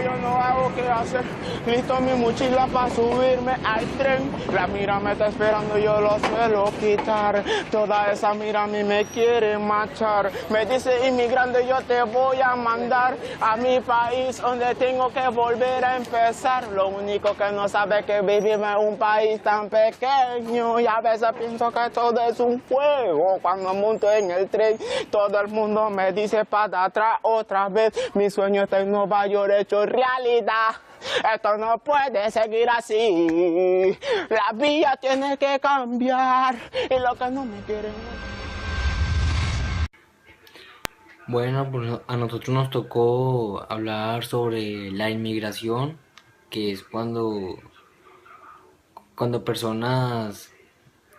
Yo no hago qué hacer, listo mi mochila para subirme al tren. La mira me está esperando, yo lo suelo quitar. Toda esa mira a mí me quiere marchar. Me dice inmigrante, yo te voy a mandar a mi país donde tengo que volver a empezar. Lo único que no sabe es que vivimos en un país tan pequeño y a veces pienso que todo es un juego. Cuando monto en el tren, todo el mundo me dice para atrás otra vez. Mi sueño está en Nueva York hecho realidad. Esto no puede seguir así. La vía tiene que cambiar y lo que no me quieren. Bueno, pues a nosotros nos tocó hablar sobre la inmigración, que es cuando personas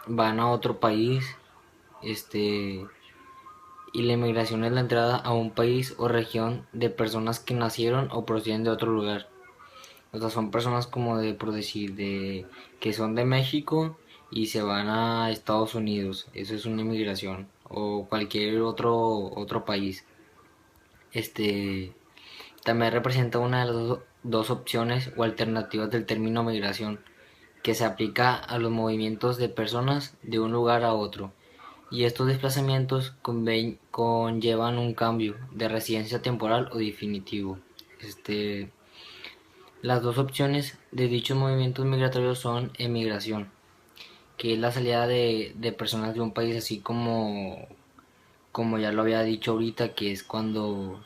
van a otro país, y la inmigración es la entrada a un país o región de personas que nacieron o proceden de otro lugar. O sea, son personas como por decir, que son de México y se van a Estados Unidos. Eso es una inmigración. O cualquier otro país. También representa una de las dos opciones o alternativas del término migración, que se aplica a los movimientos de personas de un lugar a otro. Y estos desplazamientos conllevan un cambio de residencia temporal o definitivo. Las dos opciones de dichos movimientos migratorios son emigración, que es la salida de personas de un país, así como ya lo había dicho ahorita, que es cuando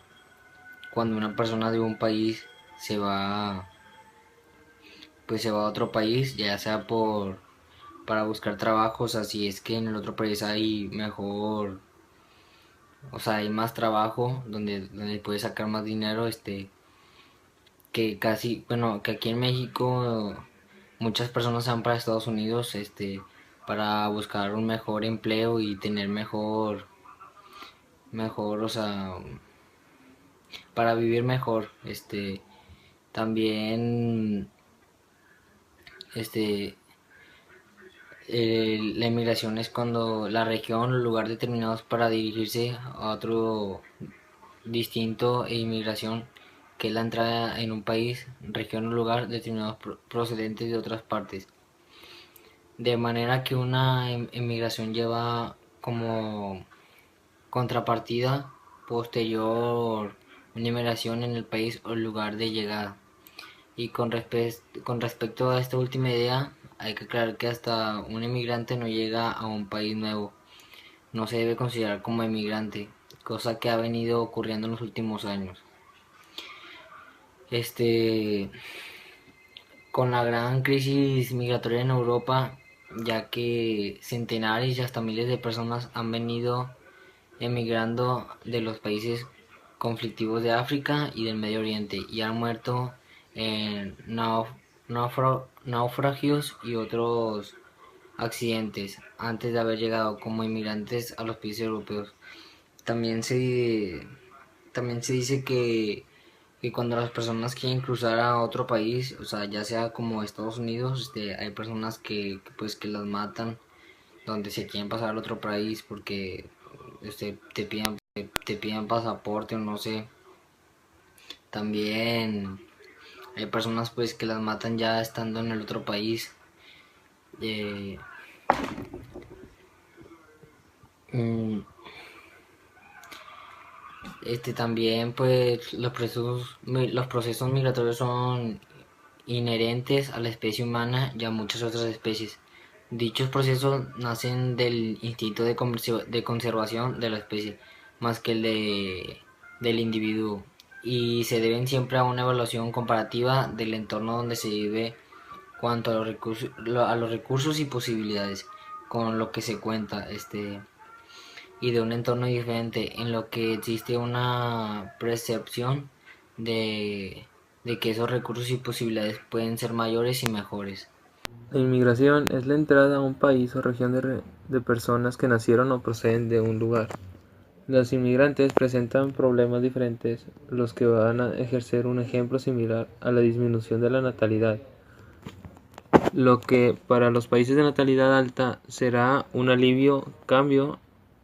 una persona de un país se va, pues se va a otro país, ya sea para buscar trabajos, así es que en el otro país hay mejor, o sea, hay más trabajo donde puedes sacar más dinero, que aquí en México muchas personas se van para Estados Unidos, para buscar un mejor empleo y tener mejor, o sea, para vivir mejor, también, este, la inmigración es cuando la región o lugar determinados para dirigirse a otro distinto e inmigración, que es la entrada en un país, región o lugar determinados procedentes de otras partes. De manera que una inmigración lleva como contrapartida posterior una inmigración en el país o lugar de llegada. Y con respecto a esta última idea, hay que aclarar que hasta un inmigrante no llega a un país nuevo, no se debe considerar como inmigrante, cosa que ha venido ocurriendo en los últimos años. Este, con la gran crisis migratoria en Europa, ya que centenares y hasta miles de personas han venido emigrando de los países conflictivos de África y del Medio Oriente y han muerto en naufragios y otros accidentes antes de haber llegado como inmigrantes a los países europeos. También también se dice que cuando las personas quieren cruzar a otro país, o sea, ya sea como Estados Unidos, hay personas pues que las matan donde se quieren pasar al otro país porque te piden pasaporte o no sé. También hay personas pues que las matan ya estando en el otro país. Eh, mm, También pues los procesos migratorios son inherentes a la especie humana y a muchas otras especies. Dichos procesos nacen del instinto de conservación de la especie, más que del individuo, y se deben siempre a una evaluación comparativa del entorno donde se vive cuanto a los recursos y posibilidades con lo que se cuenta, y de un entorno diferente en lo que existe una percepción de, de que esos recursos y posibilidades pueden ser mayores y mejores. La inmigración es la entrada a un país o región de personas que nacieron o proceden de un lugar. Los inmigrantes presentan problemas diferentes, los que van a ejercer un ejemplo similar a la disminución de la natalidad, lo que para los países de natalidad alta será un cambio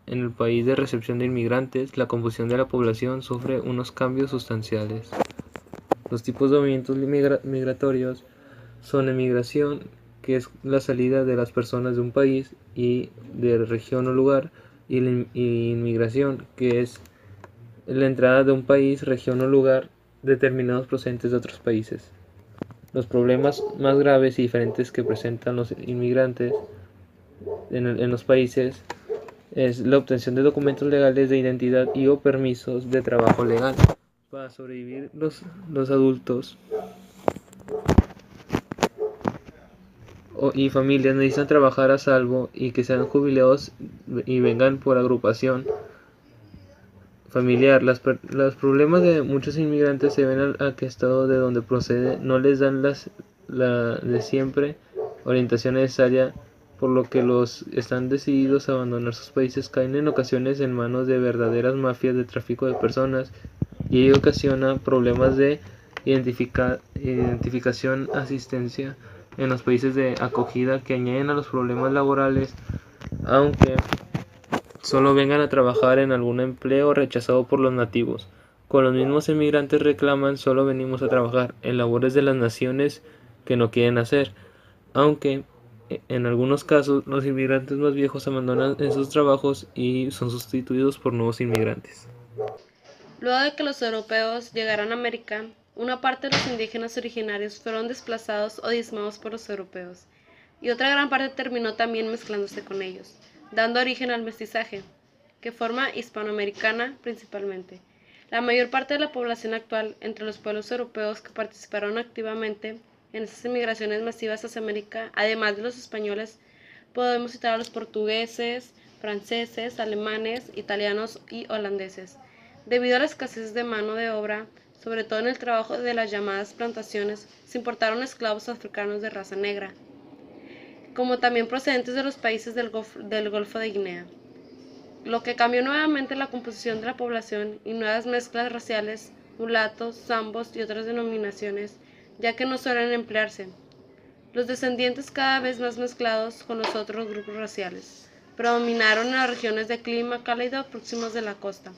en el país de recepción de inmigrantes. La composición de la población sufre unos cambios sustanciales. Los tipos de movimientos migratorios son emigración, que es la salida de las personas de un país y de región o lugar, y inmigración, que es la entrada de un país, región o lugar determinados procedentes de otros países. Los problemas más graves y diferentes que presentan los inmigrantes en los países es la obtención de documentos legales de identidad y o permisos de trabajo legal. Para sobrevivir, los adultos y familias necesitan trabajar a salvo y que sean jubilados y vengan por agrupación familiar. Los problemas de muchos inmigrantes se ven a que estado de donde procede no les dan la de siempre orientación necesaria, por lo que los están decididos a abandonar sus países caen en ocasiones en manos de verdaderas mafias de tráfico de personas, y ello ocasiona problemas de identificación, asistencia en los países de acogida, que añaden a los problemas laborales, aunque solo vengan a trabajar en algún empleo rechazado por los nativos. Con los mismos inmigrantes reclaman: solo venimos a trabajar en labores de las naciones que no quieren hacer, aunque en algunos casos los inmigrantes más viejos abandonan esos trabajos y son sustituidos por nuevos inmigrantes. Luego de que los europeos llegaran a América, una parte de los indígenas originarios fueron desplazados o diezmados por los europeos, y otra gran parte terminó también mezclándose con ellos, dando origen al mestizaje, que forma hispanoamericana principalmente. La mayor parte de la población actual entre los pueblos europeos que participaron activamente en estas emigraciones masivas hacia América, además de los españoles, podemos citar a los portugueses, franceses, alemanes, italianos y holandeses. Debido a la escasez de mano de obra, sobre todo en el trabajo de las llamadas plantaciones, se importaron esclavos africanos de raza negra, como también procedentes de los países del Golfo de Guinea, lo que cambió nuevamente la composición de la población y nuevas mezclas raciales, mulatos, zambos y otras denominaciones, ya que no suelen emplearse. Los descendientes cada vez más mezclados con los otros grupos raciales predominaron en las regiones de clima cálido próximos de la costa,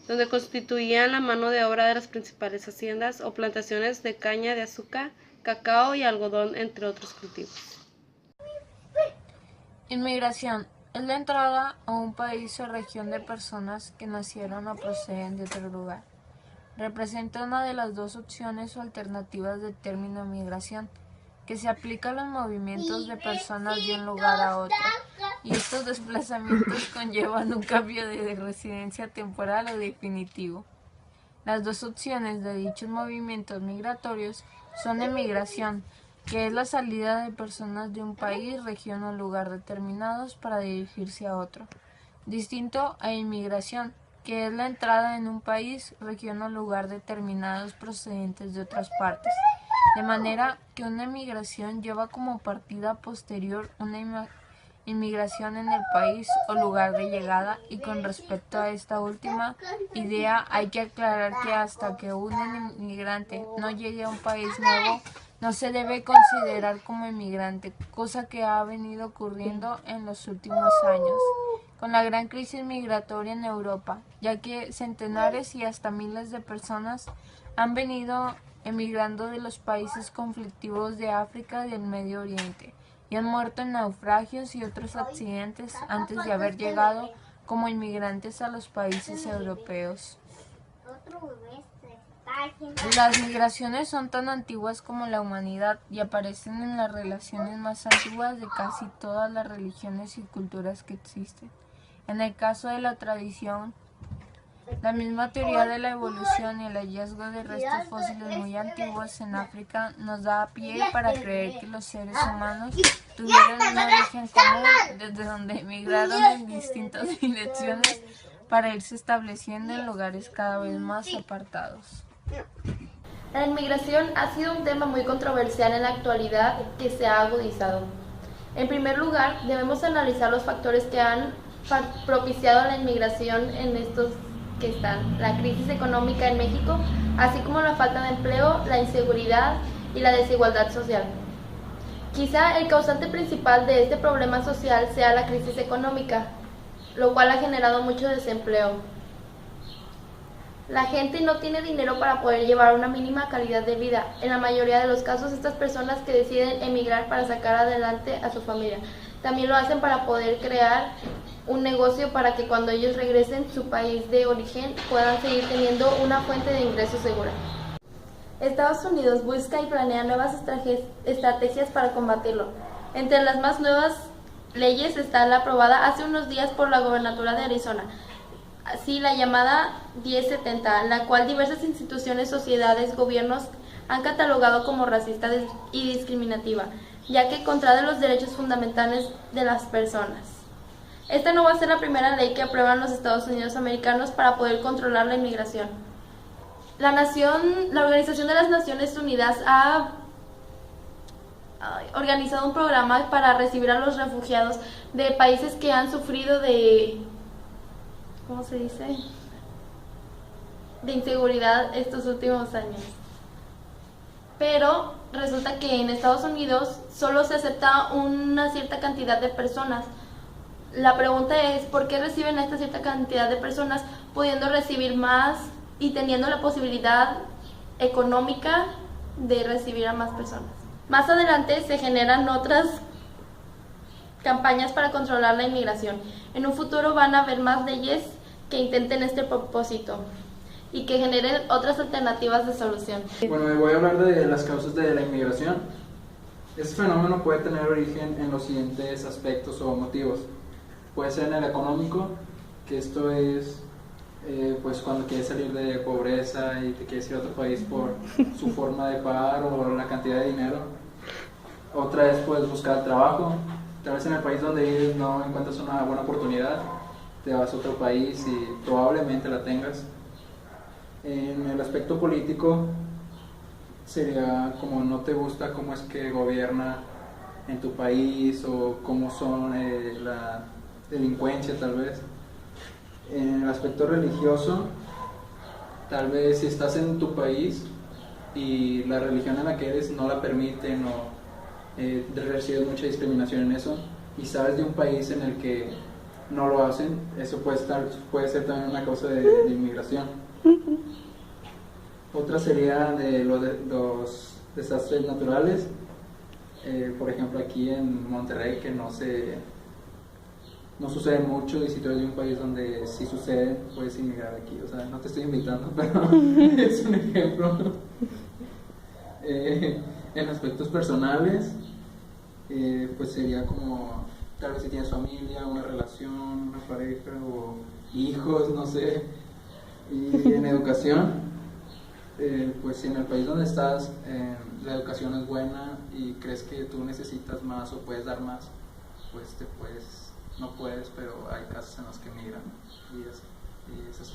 donde constituían la mano de obra de las principales haciendas o plantaciones de caña de azúcar, cacao y algodón, entre otros cultivos. Inmigración es la entrada a un país o región de personas que nacieron o proceden de otro lugar. Representa una de las dos opciones o alternativas del término migración, que se aplica a los movimientos de personas de un lugar a otro, y estos desplazamientos conllevan un cambio de residencia temporal o definitivo. Las dos opciones de dichos movimientos migratorios son emigración, que es la salida de personas de un país, región o lugar determinados para dirigirse a otro, distinto a inmigración, que es la entrada en un país, región o lugar determinados procedentes de otras partes, de manera que una emigración lleva como partida posterior una inmigración en el país o lugar de llegada, y con respecto a esta última idea hay que aclarar que hasta que un inmigrante no llegue a un país nuevo, no se debe considerar como inmigrante, cosa que ha venido ocurriendo en los últimos años con la gran crisis migratoria en Europa, ya que centenares y hasta miles de personas han venido emigrando de los países conflictivos de África y del Medio Oriente, y han muerto en naufragios y otros accidentes antes de haber llegado como inmigrantes a los países europeos. Las migraciones son tan antiguas como la humanidad y aparecen en las relaciones más antiguas de casi todas las religiones y culturas que existen. En el caso de la tradición, la misma teoría de la evolución y el hallazgo de restos fósiles muy antiguos en África nos da pie para creer que los seres humanos tuvieron un origen común, desde donde emigraron en distintas direcciones para irse estableciendo en lugares cada vez más apartados. La inmigración ha sido un tema muy controversial en la actualidad, que se ha agudizado. En primer lugar, debemos analizar los factores que han propiciado la inmigración en estos que están la crisis económica en México, así como la falta de empleo, la inseguridad y la desigualdad social. Quizá el causante principal de este problema social sea la crisis económica, lo cual ha generado mucho desempleo. La gente no tiene dinero para poder llevar una mínima calidad de vida. En la mayoría de los casos, estas personas que deciden emigrar para sacar adelante a su familia, también lo hacen para poder crear un negocio para que cuando ellos regresen a su país de origen puedan seguir teniendo una fuente de ingresos segura. Estados Unidos busca y planea nuevas estrategias para combatirlo. Entre las más nuevas leyes está la aprobada hace unos días por la gobernatura de Arizona, así la llamada 1070, la cual diversas instituciones, sociedades, gobiernos han catalogado como racista y discriminativa, ya que contrae los derechos fundamentales de las personas. Esta no va a ser la primera ley que aprueban los Estados Unidos americanos para poder controlar la inmigración. La Organización de las Naciones Unidas ha organizado un programa para recibir a los refugiados de países que han sufrido de, ¿cómo se dice?, de inseguridad estos últimos años. Pero resulta que en Estados Unidos solo se acepta una cierta cantidad de personas. La pregunta es, ¿por qué reciben esta cierta cantidad de personas pudiendo recibir más y teniendo la posibilidad económica de recibir a más personas? Más adelante se generan otras campañas para controlar la inmigración. En un futuro van a haber más leyes que intenten este propósito y que generen otras alternativas de solución. Bueno, me voy a hablar de las causas de la inmigración. Este fenómeno puede tener origen en los siguientes aspectos o motivos. Puede ser en el económico, que esto es pues cuando quieres salir de pobreza y te quieres ir a otro país por su forma de pagar o la cantidad de dinero. Otra es pues buscar trabajo. Tal vez en el país donde vives no encuentras una buena oportunidad, te vas a otro país y probablemente la tengas. En el aspecto político sería como no te gusta cómo es que gobierna en tu país o cómo son la delincuencia tal vez. En el aspecto religioso, tal vez si estás en tu país y la religión en la que eres no la permiten o recibes mucha discriminación en eso y sabes de un país en el que no lo hacen, eso puede ser también una causa de inmigración. Otra sería de los desastres naturales, por ejemplo aquí en Monterrey, que no sucede mucho, y si tú eres de un país donde sí sucede, puedes inmigrar aquí. O sea, no te estoy invitando, pero es un ejemplo. En aspectos personales, pues sería como, tal vez si tienes familia, una relación, una pareja o hijos, no sé. Y en educación, pues si en el país donde estás la educación es buena y crees que tú necesitas más o puedes dar más, pues no puedes, pero hay casos en los que migran y eso es